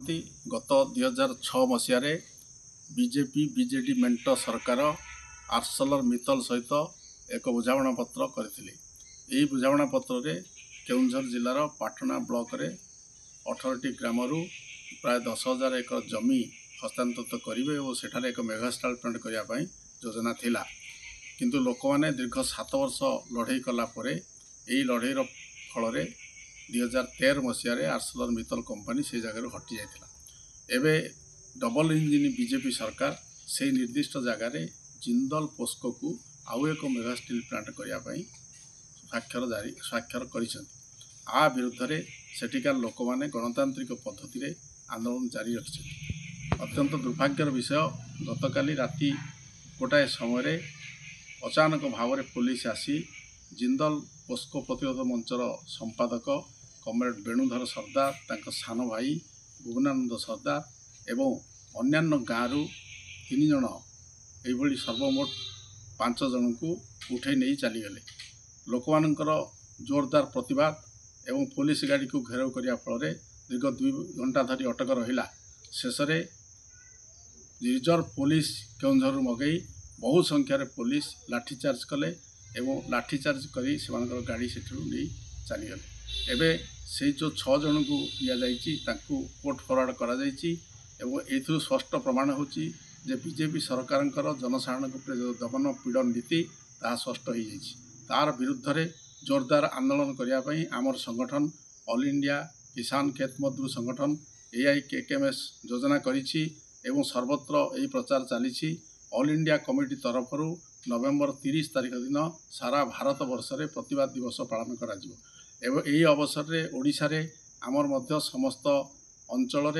गत 2006 मसीह BJP BJD मेंट सरकार आर्सलर मित्तल सहित एक बुझाणा पत्र करते। बुझाणा पत्र रे केउंझर जिलार पाटना ब्लॉक रे 18टी ग्राम प्राय 10,000 एकर जमी हस्तांतरित करेंगे और सेठारे एक मेगा स्टाल प्लांट करने योजना थिला। किंतु लोक मैंने दीर्घ 7 वर्ष लड़े कलापर यही लड़ईर फल 2013 मसीह आर्सलर मित्तल कंपनी से जगह हटि जाता। एवं डबल इंजिन बीजेपी सरकार से निर्दिष्ट जगार जिंदल पोस्को को आउ एक मेगा स्टील प्लांट करने स्वाक्षर कर विरुद्ध में सेठिकार लोक मैंने गणतांत्रिक पद्धति आंदोलन जारी रखिंट। अत्यंत दुर्भाग्यर विषय गतकाली राति गोटाए समय अचानक भाव में पुलिस आसी जिंदल पोस्को प्रतिरोध मंचर संपादक कमरेड वेणुधर सरदार तांका सान भाई भुवनानंद सरदार एवं अन्यान्य गाँव 3 जन ये सर्वमोट 5 जन को उठे नहीं चलीगले। लोक मानकर जोरदार प्रतिवाद एवं पुलिस गाड़ी को घेराव करने फल दीर्घ 2 घंटा धरी अटक रहा। शेष रिजर्व पुलिस केउंझर मगई बहु संख्यार पुलिस लाठीचार्ज कले एवं लाठीचार्ज करी से गाड़ी से नहीं चलीगले। एवं से जो 6 जन को दिजाई कोर्ट फरवर्ड कर स्पष्ट प्रमाण होची जे बीजेपी सरकार जनसाधारण जो दमन पीड़न नीति ता स्पष्ट हो तार विरुद्ध में जोरदार आंदोलन करने आमर संगठन ऑल इंडिया किसान खेत मजदूर संगठन AIKKMS योजना करिछि एवं सर्वत्र यही प्रचार चली। ऑल इंडिया कमिटी तरफ नवेम्बर 30 तारिख दिन सारा भारत वर्ष में प्रतिवाद दिवस पालन करा जिवो। एवं यही अवसर में ओडिशा रे आमर मध्य समस्त अंचल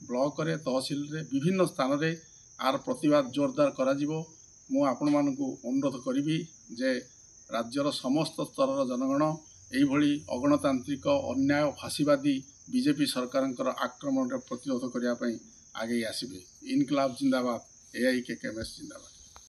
ब्लॉक रे तहसिल रे विभिन्न स्थान रे आर प्रतिवाद जोरदार करा जिवो। मु आपण मानकु अनुरोध करिवि जे राज्यर समस्त स्तर जनगण यही अगणतांत्रिक अन्याय फाशीवादी बीजेपी सरकार आक्रमण प्रतिरोध करने आगे आसबे। इनकलाब जिंदाबाद, AIKKMS जिंदाबाद।